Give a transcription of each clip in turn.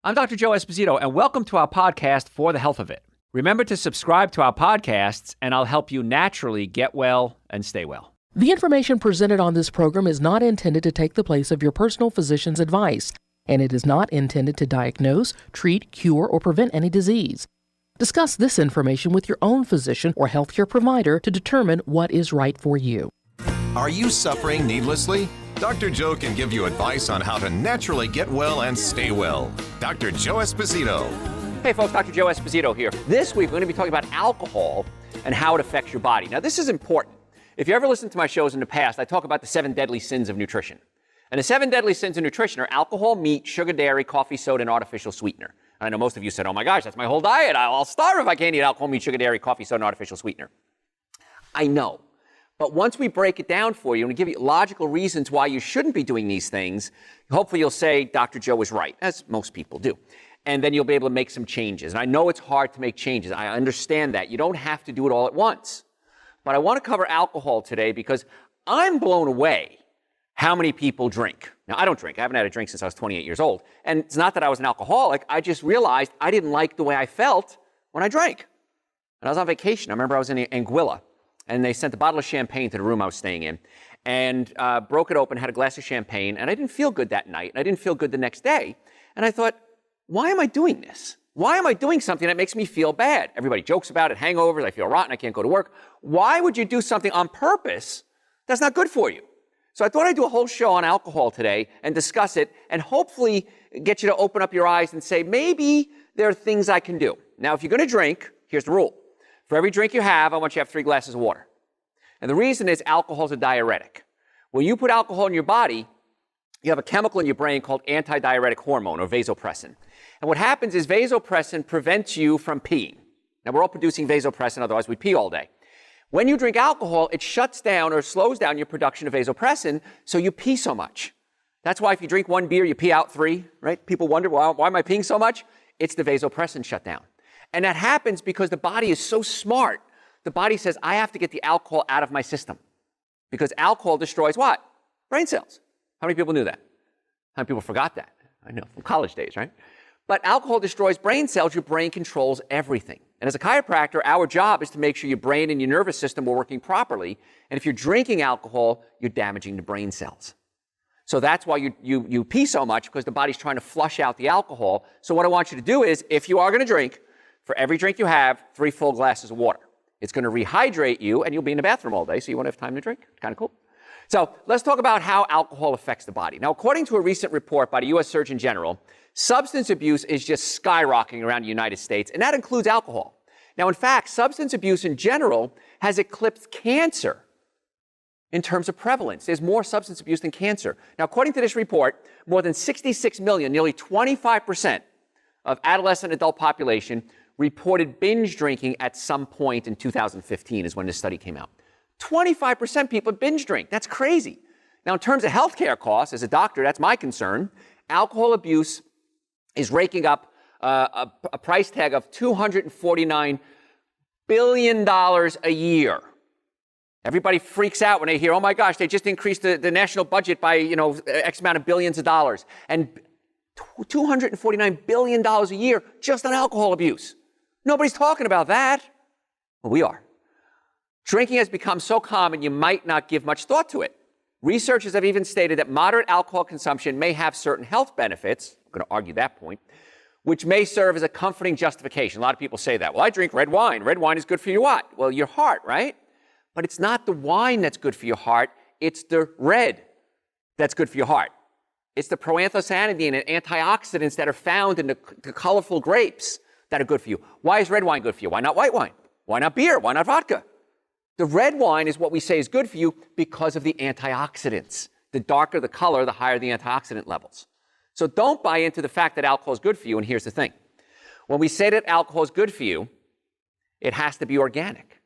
I'm Dr. Joe Esposito, and welcome to our podcast, For the Health of It. Remember to subscribe to our podcasts, and I'll help you naturally get well and stay well. The information presented on this program is not intended to take the place of your personal physician's advice, and it is not intended to diagnose, treat, cure, or prevent any disease. Discuss this information with your own physician or healthcare provider to determine what is right for you. Are you suffering needlessly? Dr. Joe can give you advice on how to naturally get well and stay well. Dr. Joe Esposito. Hey folks, Dr. Joe Esposito here. This week we're going to be talking about alcohol and how it affects your body. Now this is important. If you ever listened to my shows in the past, I talk about the 7 deadly sins of nutrition. And the 7 deadly sins of nutrition are alcohol, meat, sugar, dairy, coffee, soda, and artificial sweetener. And I know most of you said, oh my gosh, that's my whole diet. I'll starve if I can't eat alcohol, meat, sugar, dairy, coffee, soda, and artificial sweetener. I know. But once we break it down for you and we give you logical reasons why you shouldn't be doing these things, hopefully you'll say Dr. Joe was right, as most people do. And then you'll be able to make some changes. And I know it's hard to make changes. I understand that. You don't have to do it all at once. But I want to cover alcohol today because I'm blown away how many people drink. Now, I don't drink. I haven't had a drink since I was 28 years old. And it's not that I was an alcoholic. I just realized I didn't like the way I felt when I drank. And I was on vacation. I remember I was in Anguilla. And they sent a bottle of champagne to the room I was staying in and broke it open, had a glass of champagne, and I didn't feel good that night, and I didn't feel good the next day. And I thought, why am I doing this? Why am I doing something that makes me feel bad? Everybody jokes about it, hangovers, I feel rotten, I can't go to work. Why would you do something on purpose that's not good for you? So I thought I'd do a whole show on alcohol today and discuss it and hopefully get you to open up your eyes and say, maybe there are things I can do. Now, if you're going to drink, here's the rule. For every drink you have, I want you to have 3 glasses of water. And the reason is alcohol is a diuretic. When you put alcohol in your body, you have a chemical in your brain called antidiuretic hormone, or vasopressin. And what happens is vasopressin prevents you from peeing. Now, we're all producing vasopressin, otherwise we pee all day. When you drink alcohol, it shuts down or slows down your production of vasopressin, so you pee so much. That's why if you drink 1 beer, you pee out 3, right? People wonder, well, why am I peeing so much? It's the vasopressin shutdown. And that happens because the body is so smart. The body says, I have to get the alcohol out of my system. Because alcohol destroys what? Brain cells. How many people knew that? How many people forgot that? I know, from college days, right? But alcohol destroys brain cells. Your brain controls everything. And as a chiropractor, our job is to make sure your brain and your nervous system are working properly. And if you're drinking alcohol, you're damaging the brain cells. So that's why you pee so much, because the body's trying to flush out the alcohol. So what I want you to do is, if you are going to drink, for every drink you have, 3 full glasses of water. It's going to rehydrate you, and you'll be in the bathroom all day, so you won't have time to drink. Kind of cool. So let's talk about how alcohol affects the body. Now, according to a recent report by the U.S. Surgeon General, substance abuse is just skyrocketing around the United States, and that includes alcohol. Now, in fact, substance abuse in general has eclipsed cancer in terms of prevalence. There's more substance abuse than cancer. Now, according to this report, more than 66 million, nearly 25% of adolescent adult population reported binge drinking at some point in 2015 is when this study came out. 25% people binge drink. That's crazy. Now, in terms of healthcare costs, as a doctor, that's my concern. Alcohol abuse is raking up a price tag of $249 billion a year. Everybody freaks out when they hear, oh my gosh, they just increased the national budget by, X amount of billions of dollars. And $249 billion a year just on alcohol abuse. Nobody's talking about that. Well, we are. Drinking has become so common you might not give much thought to it. Researchers have even stated that moderate alcohol consumption may have certain health benefits, I'm going to argue that point, which may serve as a comforting justification. A lot of people say that. Well, I drink red wine. Red wine is good for your what? Well, your heart, right? But it's not the wine that's good for your heart. It's the red that's good for your heart. It's the proanthocyanidine and antioxidants that are found in the colorful grapes that are good for you. Why is red wine good for you? Why not white wine? Why not beer? Why not vodka? The red wine is what we say is good for you because of the antioxidants. The darker the color, the higher the antioxidant levels. So don't buy into the fact that alcohol is good for you, and here's the thing. When we say that alcohol is good for you, it has to be organic.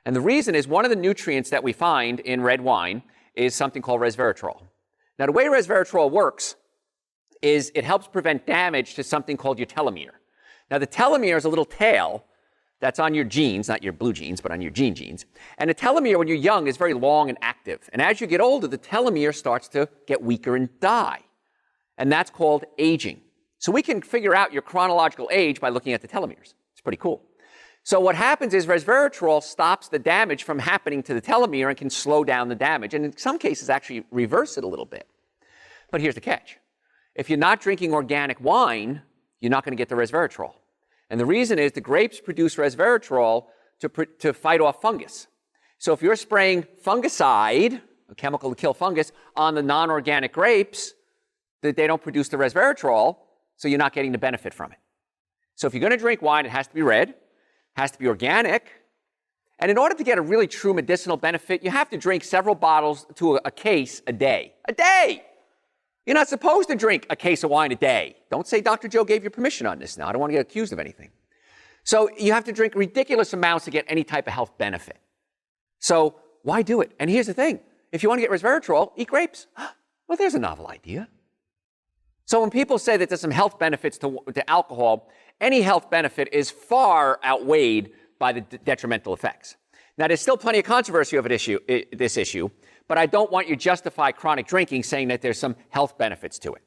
And the reason is one of the nutrients that we find in red wine is something called resveratrol. Now, the way resveratrol works is it helps prevent damage to something called your telomere. Now, the telomere is a little tail that's on your genes, not your blue genes, but on your genes. And the telomere, when you're young, is very long and active. And as you get older, the telomere starts to get weaker and die. And that's called aging. So we can figure out your chronological age by looking at the telomeres. It's pretty cool. So what happens is resveratrol stops the damage from happening to the telomere and can slow down the damage, and in some cases actually reverse it a little bit. But here's the catch. If you're not drinking organic wine, you're not going to get the resveratrol. And the reason is the grapes produce resveratrol to fight off fungus. So if you're spraying fungicide, a chemical to kill fungus, on the non-organic grapes, they don't produce the resveratrol, so you're not getting the benefit from it. So if you're going to drink wine, it has to be red, has to be organic, and in order to get a really true medicinal benefit, you have to drink several bottles to a case a day. A day! You're not supposed to drink a case of wine a day. Don't say Dr. Joe gave you permission on this now. I don't want to get accused of anything. So you have to drink ridiculous amounts to get any type of health benefit. So why do it? And here's the thing. If you want to get resveratrol, eat grapes. Well, there's a novel idea. So when people say that there's some health benefits to alcohol, any health benefit is far outweighed by the detrimental effects. Now, there's still plenty of controversy over this issue, but I don't want you to justify chronic drinking saying that there's some health benefits to it.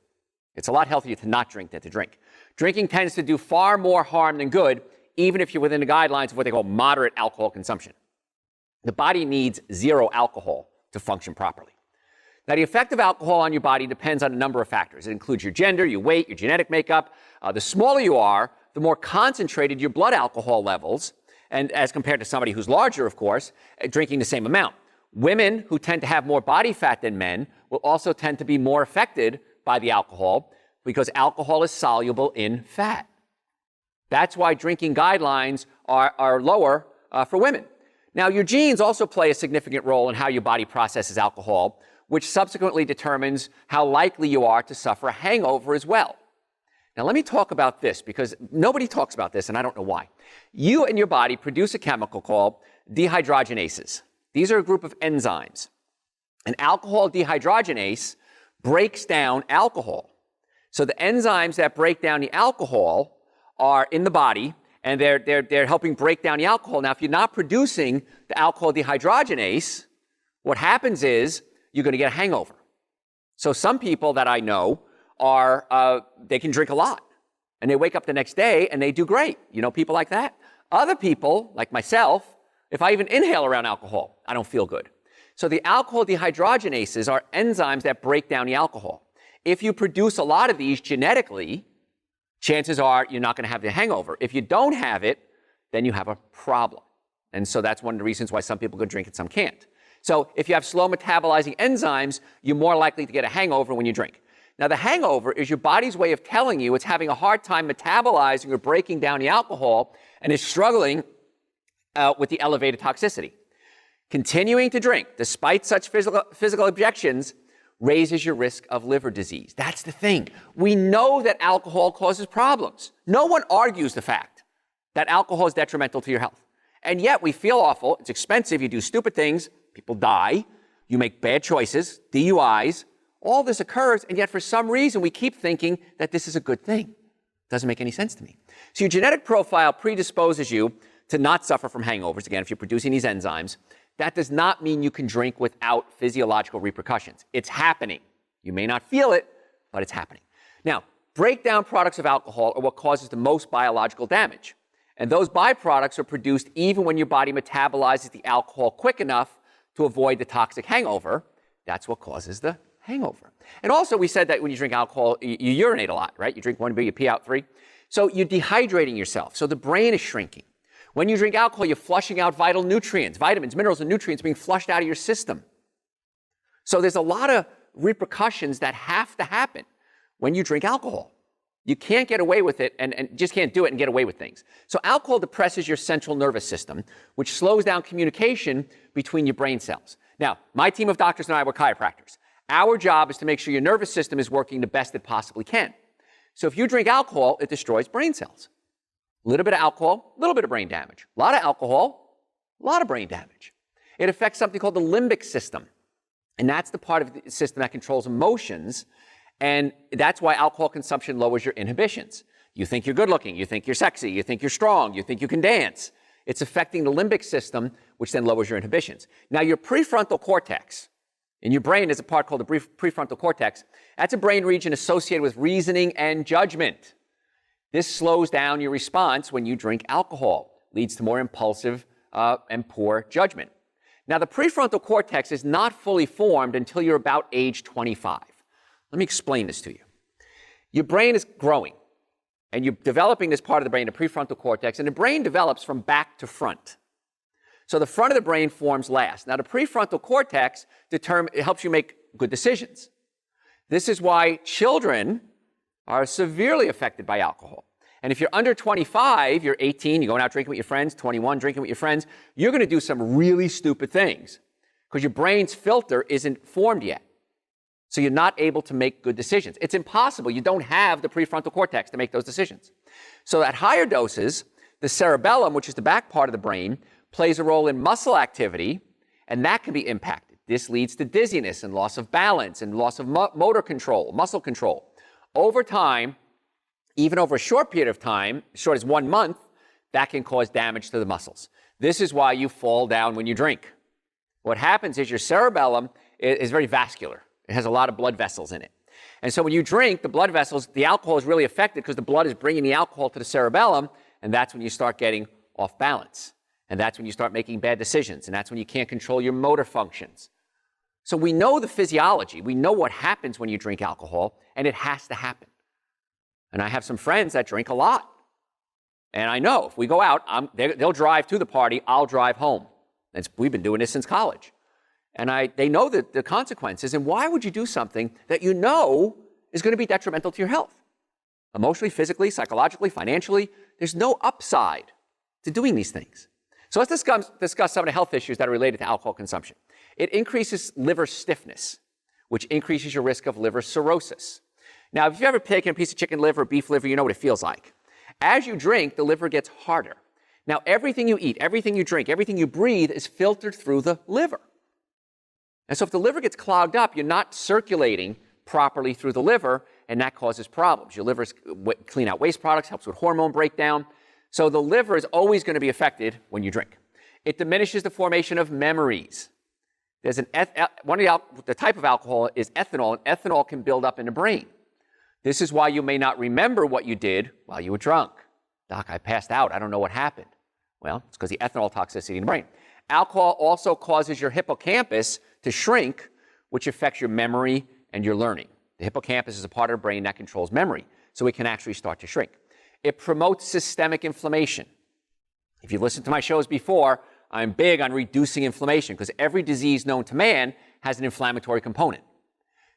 It's a lot healthier to not drink than to drink. Drinking tends to do far more harm than good, even if you're within the guidelines of what they call moderate alcohol consumption. The body needs 0 alcohol to function properly. Now, the effect of alcohol on your body depends on a number of factors. It includes your gender, your weight, your genetic makeup. The smaller you are, the more concentrated your blood alcohol levels, and as compared to somebody who's larger, of course, drinking the same amount. Women who tend to have more body fat than men will also tend to be more affected by the alcohol because alcohol is soluble in fat. That's why drinking guidelines are lower for women. Now, your genes also play a significant role in how your body processes alcohol, which subsequently determines how likely you are to suffer a hangover as well. Now, let me talk about this because nobody talks about this, and I don't know why. You and your body produce a chemical called dehydrogenases. These are a group of enzymes. An alcohol dehydrogenase breaks down alcohol. So the enzymes that break down the alcohol are in the body, and they're helping break down the alcohol. Now, if you're not producing the alcohol dehydrogenase, what happens is you're going to get a hangover. So some people that I know they can drink a lot, and they wake up the next day and they do great. You know people like that? Other people, like myself, if I even inhale around alcohol, I don't feel good. So the alcohol dehydrogenases are enzymes that break down the alcohol. If you produce a lot of these genetically, chances are you're not going to have the hangover. If you don't have it, then you have a problem. And so that's one of the reasons why some people can drink and some can't. So if you have slow metabolizing enzymes, you're more likely to get a hangover when you drink. Now, the hangover is your body's way of telling you it's having a hard time metabolizing or breaking down the alcohol and is struggling with the elevated toxicity. Continuing to drink, despite such physical objections, raises your risk of liver disease. That's the thing. We know that alcohol causes problems. No one argues the fact that alcohol is detrimental to your health. And yet we feel awful. It's expensive. You do stupid things. People die. You make bad choices, DUIs. All this occurs, and yet for some reason we keep thinking that this is a good thing. Doesn't make any sense to me. So your genetic profile predisposes you to not suffer from hangovers, again, if you're producing these enzymes. That does not mean you can drink without physiological repercussions. It's happening. You may not feel it, but it's happening. Now, breakdown products of alcohol are what causes the most biological damage. And those byproducts are produced even when your body metabolizes the alcohol quick enough to avoid the toxic hangover. That's what causes the hangover. And also, we said that when you drink alcohol, you urinate a lot, right? You drink 1 beer, you pee out 3. So you're dehydrating yourself. So the brain is shrinking. When you drink alcohol, you're flushing out vital nutrients, vitamins, minerals, and nutrients being flushed out of your system. So there's a lot of repercussions that have to happen when you drink alcohol. You can't get away with it and just can't do it and get away with things. So alcohol depresses your central nervous system, which slows down communication between your brain cells. Now, my team of doctors and I were chiropractors. Our job is to make sure your nervous system is working the best it possibly can. So if you drink alcohol, it destroys brain cells. A little bit of alcohol, a little bit of brain damage. A lot of alcohol, a lot of brain damage. It affects something called the limbic system. And that's the part of the system that controls emotions. And that's why alcohol consumption lowers your inhibitions. You think you're good looking, you think you're sexy, you think you're strong, you think you can dance. It's affecting the limbic system, which then lowers your inhibitions. Now, your prefrontal cortex In your brain, there's a part called the prefrontal cortex. That's a brain region associated with reasoning and judgment. This slows down your response when you drink alcohol, leads to more impulsive and poor judgment. Now, the prefrontal cortex is not fully formed until you're about age 25. Let me explain this to you. Your brain is growing, and you're developing this part of the brain, the prefrontal cortex, and the brain develops from back to front. So the front of the brain forms last. Now, the prefrontal cortex it helps you make good decisions. This is why children are severely affected by alcohol. And if you're under 25, you're 18, you're going out drinking with your friends, 21, drinking with your friends, you're going to do some really stupid things because your brain's filter isn't formed yet. So you're not able to make good decisions. It's impossible. You don't have the prefrontal cortex to make those decisions. So at higher doses, the cerebellum, which is the back part of the brain, plays a role in muscle activity, and that can be impacted. This leads to dizziness and loss of balance and loss of motor control, muscle control. Over time, even over a short period of time, as short as 1 month, that can cause damage to the muscles. This is why you fall down when you drink. What happens is your cerebellum is very vascular. It has a lot of blood vessels in it. And so when you drink, the blood vessels, the alcohol is really affected because the blood is bringing the alcohol to the cerebellum, and that's when you start getting off balance. And that's when you start making bad decisions, and that's when you can't control your motor functions. So we know the physiology. We know what happens when you drink alcohol, and it has to happen. And I have some friends that drink a lot. And I know if we go out, they'll drive to the party, I'll drive home. We've been doing this since college. And they know the consequences. And why would you do something that you know is going to be detrimental to your health? Emotionally, physically, psychologically, financially, there's no upside to doing these things. So let's discuss some of the health issues that are related to alcohol consumption. It increases liver stiffness, which increases your risk of liver cirrhosis. Now, if you've ever taken a piece of chicken liver or beef liver, you know what it feels like. As you drink, the liver gets harder. Now, everything you eat, everything you drink, everything you breathe is filtered through the liver. And so if the liver gets clogged up, you're not circulating properly through the liver, and that causes problems. Your liver's clean out waste products, helps with hormone breakdown. So the liver is always going to be affected when you drink. It diminishes the formation of memories. There's the type of alcohol is ethanol, and ethanol can build up in the brain. This is why you may not remember what you did while you were drunk. Doc, I passed out. I don't know what happened. Well, it's because the ethanol toxicity in the brain. Alcohol also causes your hippocampus to shrink, which affects your memory and your learning. The hippocampus is a part of the brain that controls memory, so it can actually start to shrink. It promotes systemic inflammation. If you've listened to my shows before, I'm big on reducing inflammation because every disease known to man has an inflammatory component.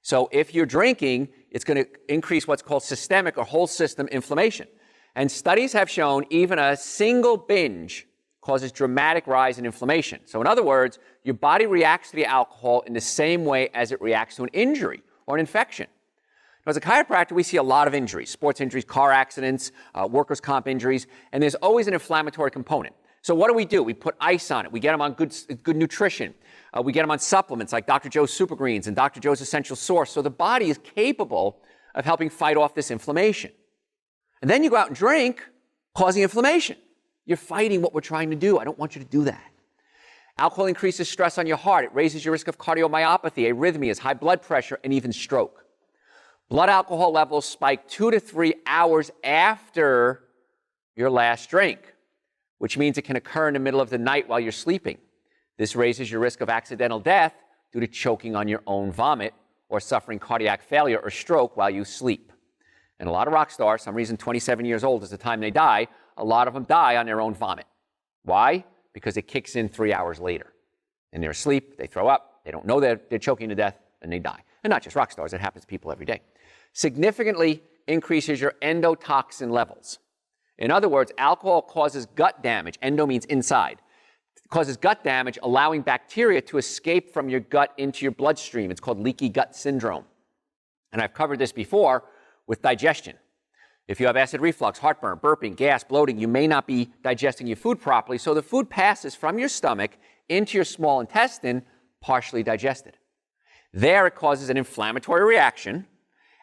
So if you're drinking, it's going to increase what's called systemic or whole system inflammation. And studies have shown even a single binge causes dramatic rise in inflammation. So in other words, your body reacts to the alcohol in the same way as it reacts to an injury or an infection. Now, as a chiropractor, we see a lot of injuries, sports injuries, car accidents, workers' comp injuries, and there's always an inflammatory component. So what do? We put ice on it. We get them on good nutrition. We get them on supplements like Dr. Joe's Super Greens and Dr. Joe's Essential Source. So the body is capable of helping fight off this inflammation. And then you go out and drink, causing inflammation. You're fighting what we're trying to do. I don't want you to do that. Alcohol increases stress on your heart. It raises your risk of cardiomyopathy, arrhythmias, high blood pressure, and even stroke. Blood alcohol levels spike 2 to 3 hours after your last drink, which means it can occur in the middle of the night while you're sleeping. This raises your risk of accidental death due to choking on your own vomit or suffering cardiac failure or stroke while you sleep. And a lot of rock stars, some reason 27 years old is the time they die, a lot of them die on their own vomit. Why? Because it kicks in 3 hours later. And they're asleep, they throw up, they don't know they're choking to death, and they die. And not just rock stars, it happens to people every day. Significantly increases your endotoxin levels. In other words, alcohol causes gut damage. Endo means inside. It causes gut damage, allowing bacteria to escape from your gut into your bloodstream. It's called leaky gut syndrome. And I've covered this before with digestion. If you have acid reflux, heartburn, burping, gas, bloating, you may not be digesting your food properly, so the food passes from your stomach into your small intestine, partially digested. There it causes an inflammatory reaction,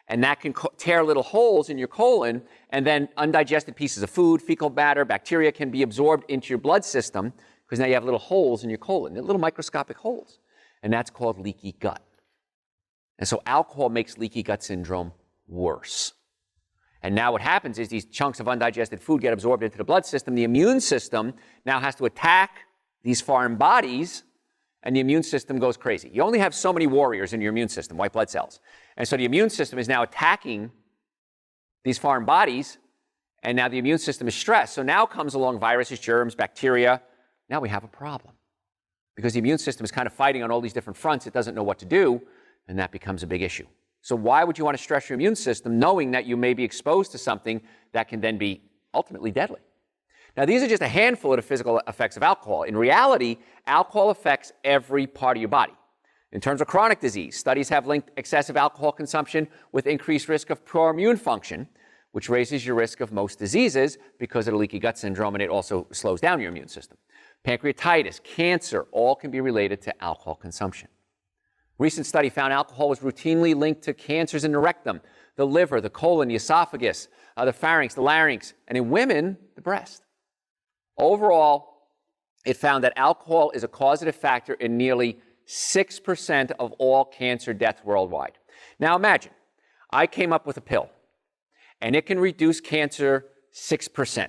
and that can tear little holes in your colon, and then undigested pieces of food, fecal matter, bacteria can be absorbed into your blood system because now you have little holes in your colon, little microscopic holes, and that's called leaky gut. And so alcohol makes leaky gut syndrome worse. And now what happens is these chunks of undigested food get absorbed into the blood system. The immune system now has to attack these foreign bodies, and the immune system goes crazy. You only have so many warriors in your immune system, white blood cells. And so the immune system is now attacking these foreign bodies, and now the immune system is stressed. So now comes along viruses, germs, bacteria. Now we have a problem. Because the immune system is kind of fighting on all these different fronts. It doesn't know what to do, and that becomes a big issue. So why would you want to stress your immune system knowing that you may be exposed to something that can then be ultimately deadly? Now, these are just a handful of the physical effects of alcohol. In reality, alcohol affects every part of your body. In terms of chronic disease, studies have linked excessive alcohol consumption with increased risk of poor immune function, which raises your risk of most diseases because of the leaky gut syndrome, and it also slows down your immune system. Pancreatitis, cancer, all can be related to alcohol consumption. Recent study found alcohol was routinely linked to cancers in the rectum, the liver, the colon, the esophagus, the pharynx, the larynx, and in women, the breast. Overall, it found that alcohol is a causative factor in nearly 6% of all cancer deaths worldwide. Now imagine, I came up with a pill, and it can reduce cancer 6%.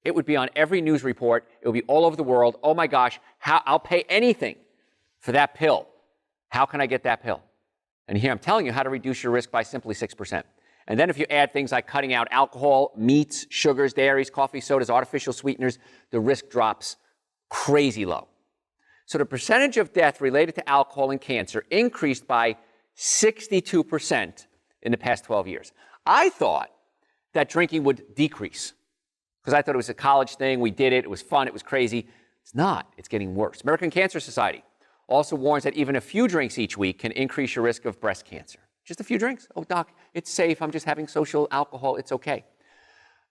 It would be on every news report. It would be all over the world. Oh my gosh, I'll pay anything for that pill. How can I get that pill? And here I'm telling you how to reduce your risk by simply 6%. And then if you add things like cutting out alcohol, meats, sugars, dairies, coffee, sodas, artificial sweeteners, the risk drops crazy low. So the percentage of death related to alcohol and cancer increased by 62% in the past 12 years. I thought that drinking would decrease because I thought it was a college thing. We did it. It was fun. It was crazy. It's not. It's getting worse. American Cancer Society also warns that even a few drinks each week can increase your risk of breast cancer. Just a few drinks? Oh, doc, it's safe. I'm just having social alcohol. It's okay.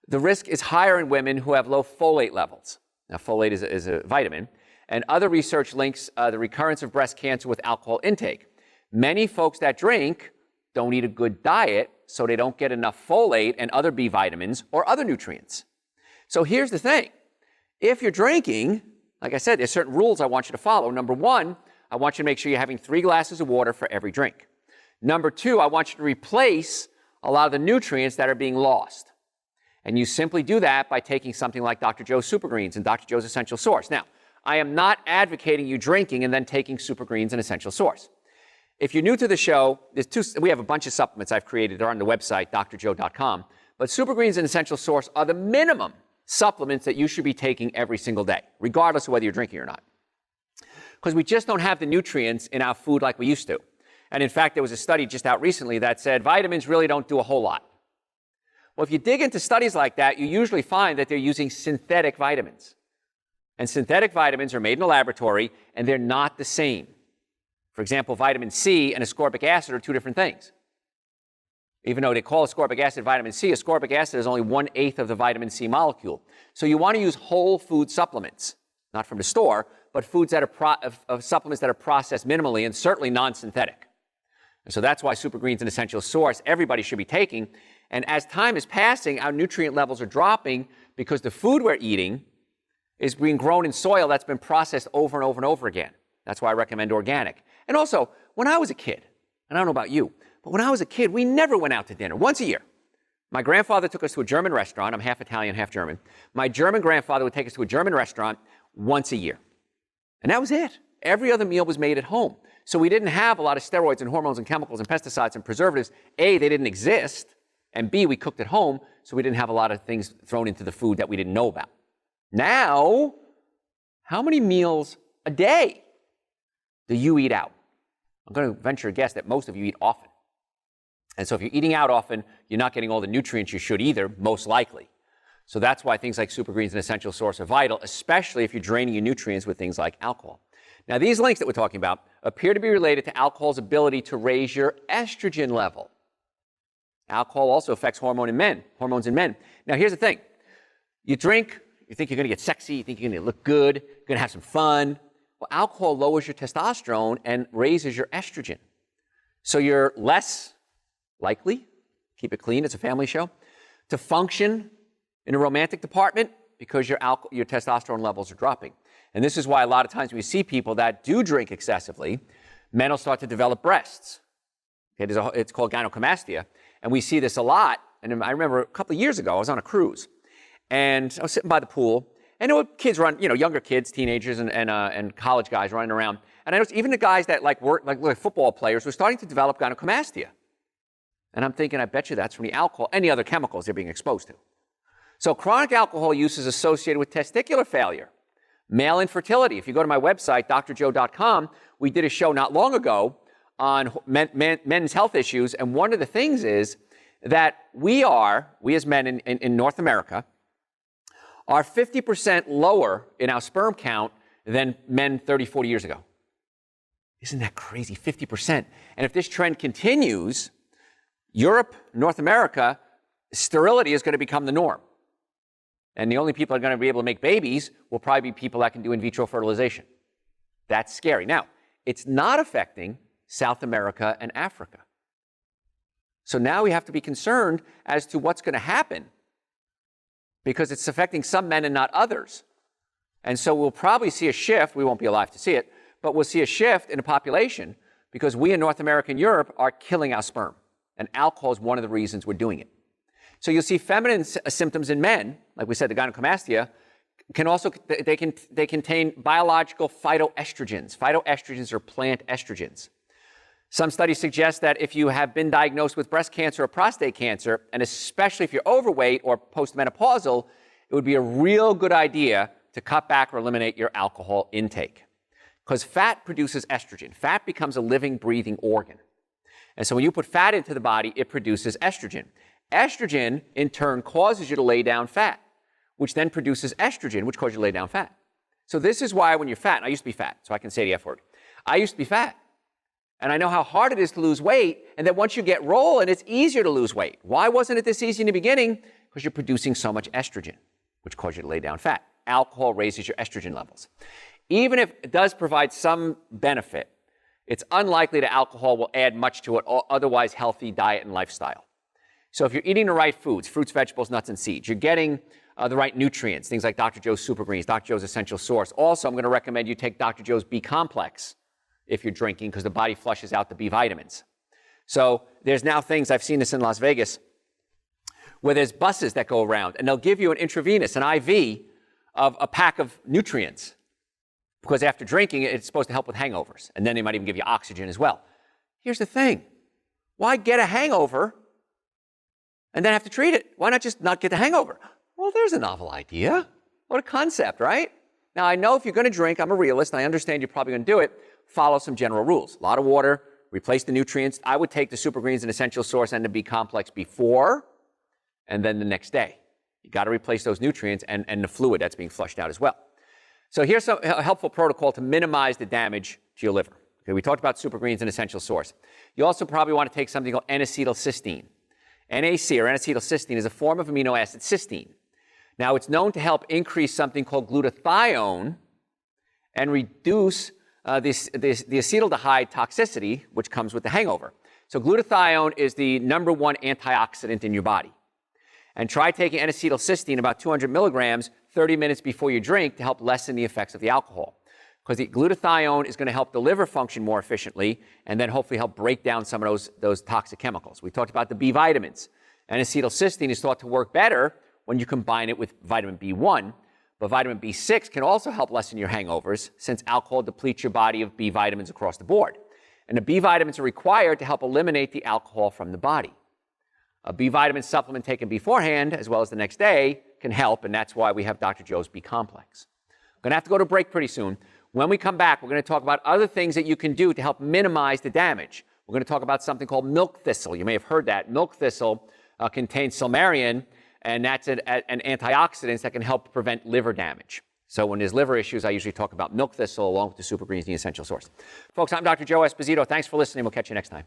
The risk is higher in women who have low folate levels. Now, folate is a vitamin. And other research links the recurrence of breast cancer with alcohol intake. Many folks that drink don't eat a good diet, so they don't get enough folate and other B vitamins or other nutrients. So here's the thing. If you're drinking, like I said, there's certain rules I want you to follow. Number one, I want you to make sure you're having 3 glasses of water for every drink. Number two, I want you to replace a lot of the nutrients that are being lost. And you simply do that by taking something like Dr. Joe's Super Greens and Dr. Joe's Essential Source. Now, I am not advocating you drinking and then taking Super Greens and Essential Source. If you're new to the show, we have a bunch of supplements I've created. They're on the website, drjoe.com. But Super Greens and Essential Source are the minimum supplements that you should be taking every single day, regardless of whether you're drinking or not. Because we just don't have the nutrients in our food like we used to. And in fact, there was a study just out recently that said vitamins really don't do a whole lot. Well, if you dig into studies like that, you usually find that they're using synthetic vitamins. And synthetic vitamins are made in a laboratory, and they're not the same. For example, vitamin C and ascorbic acid are 2 different things. Even though they call ascorbic acid vitamin C, ascorbic acid is only 1/8 of the vitamin C molecule. So you want to use whole food supplements, not from the store, but foods that are supplements that are processed minimally and certainly non-synthetic. And so that's why Super Greens and Essential Source everybody should be taking. And as time is passing, our nutrient levels are dropping because the food we're eating is being grown in soil that's been processed over and over and over again. That's why I recommend organic. And also, when I was a kid, and I don't know about you, but when I was a kid, we never went out to dinner, once a year. My grandfather took us to a German restaurant. I'm half Italian, half German. My German grandfather would take us to a German restaurant once a year. And that was it. Every other meal was made at home. So we didn't have a lot of steroids and hormones and chemicals and pesticides and preservatives. A, they didn't exist. And B, we cooked at home, so we didn't have a lot of things thrown into the food that we didn't know about. Now, how many meals a day do you eat out? I'm going to venture a guess that most of you eat often. And so if you're eating out often, you're not getting all the nutrients you should either, most likely. So that's why things like Super Greens and Essential Source are vital, especially if you're draining your nutrients with things like alcohol. Now, these links that we're talking about appear to be related to alcohol's ability to raise your estrogen level. Alcohol also affects hormones in men. Now, here's the thing. You drink, you think you're going to get sexy, you think you're going to look good, you're going to have some fun. Well, alcohol lowers your testosterone and raises your estrogen. So you're less likely, keep it clean, it's a family show, to function in a romantic department because your testosterone levels are dropping. And this is why a lot of times we see people that do drink excessively, men will start to develop breasts. It's called gynecomastia, and we see this a lot. And I remember a couple of years ago, I was on a cruise, and I was sitting by the pool, and there were kids younger kids, teenagers, and college guys running around. And I noticed even the guys that like football players were starting to develop gynecomastia. And I'm thinking, I bet you that's from the alcohol and the other chemicals they're being exposed to. So chronic alcohol use is associated with testicular failure, male infertility. If you go to my website, drjoe.com, we did a show not long ago on men's health issues. And one of the things is that we as men in North America, are 50% lower in our sperm count than men 30, 40 years ago. Isn't that crazy? 50%. And if this trend continues, Europe, North America, sterility is going to become the norm. And the only people that are going to be able to make babies will probably be people that can do in vitro fertilization. That's scary. Now, it's not affecting South America and Africa. So now we have to be concerned as to what's going to happen, because it's affecting some men and not others. And so we'll probably see a shift. We won't be alive to see it, but we'll see a shift in the population because we in North America and Europe are killing our sperm. And alcohol is one of the reasons we're doing it. So you'll see feminine symptoms in men, like we said, the gynecomastia, they contain biological phytoestrogens. Phytoestrogens are plant estrogens. Some studies suggest that if you have been diagnosed with breast cancer or prostate cancer, and especially if you're overweight or postmenopausal, it would be a real good idea to cut back or eliminate your alcohol intake. Because fat produces estrogen. Fat becomes a living, breathing organ. And so when you put fat into the body, it produces estrogen. Estrogen, in turn, causes you to lay down fat, which then produces estrogen, which causes you to lay down fat. So this is why when you're fat, and I used to be fat, so I can say the F word. I used to be fat. And I know how hard it is to lose weight, and that once you get rolling, it's easier to lose weight. Why wasn't it this easy in the beginning? Because you're producing so much estrogen, which causes you to lay down fat. Alcohol raises your estrogen levels. Even if it does provide some benefit, it's unlikely that alcohol will add much to an otherwise healthy diet and lifestyle. So if you're eating the right foods, fruits, vegetables, nuts, and seeds, you're getting the right nutrients, things like Dr. Joe's Super Greens, Dr. Joe's Essential Source. Also, I'm going to recommend you take Dr. Joe's B Complex if you're drinking, because the body flushes out the B vitamins. So there's now things, I've seen this in Las Vegas, where there's buses that go around, and they'll give you an intravenous, an IV, of a pack of nutrients. Because after drinking, it's supposed to help with hangovers. And then they might even give you oxygen as well. Here's the thing. Why get a hangover and then have to treat it? Why not just not get the hangover? Well, there's a novel idea. What a concept, right? Now, I know if you're going to drink, I'm a realist, and I understand you're probably going to do it, follow some general rules. A lot of water, replace the nutrients. I would take the Super Greens and Essential Source and the B Complex before and then the next day. You got to replace those nutrients and the fluid that's being flushed out as well. So here's a helpful protocol to minimize the damage to your liver. Okay, we talked about Super Greens and Essential Source. You also probably want to take something called N-acetylcysteine. NAC, or N-acetylcysteine, is a form of amino acid cysteine. Now, it's known to help increase something called glutathione and reduce the acetaldehyde toxicity, which comes with the hangover. So glutathione is the number one antioxidant in your body. And try taking N-acetylcysteine, about 200 milligrams, 30 minutes before you drink to help lessen the effects of the alcohol. Because the glutathione is going to help the liver function more efficiently and then hopefully help break down some of those toxic chemicals. We talked about the B vitamins. N-acetylcysteine is thought to work better when you combine it with vitamin B1, but vitamin B6 can also help lessen your hangovers since alcohol depletes your body of B vitamins across the board. And the B vitamins are required to help eliminate the alcohol from the body. A B vitamin supplement taken beforehand, as well as the next day, can help, and that's why we have Dr. Joe's B Complex. I'm going to have to go to break pretty soon. When we come back, we're going to talk about other things that you can do to help minimize the damage. We're going to talk about something called milk thistle. You may have heard that. Milk thistle contains silmarian, and that's an antioxidant that can help prevent liver damage. So when there's liver issues, I usually talk about milk thistle along with the Super Greens and the Essential Source. Folks, I'm Dr. Joe Esposito. Thanks for listening. We'll catch you next time.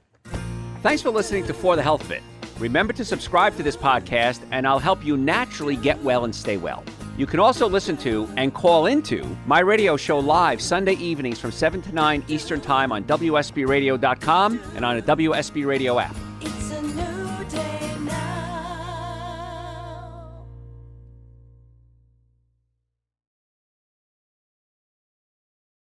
Thanks for listening to For the Health Bit. Remember to subscribe to this podcast, and I'll help you naturally get well and stay well. You can also listen to and call into my radio show live Sunday evenings from 7 to 9 Eastern Time on WSBRadio.com and on the WSB Radio app.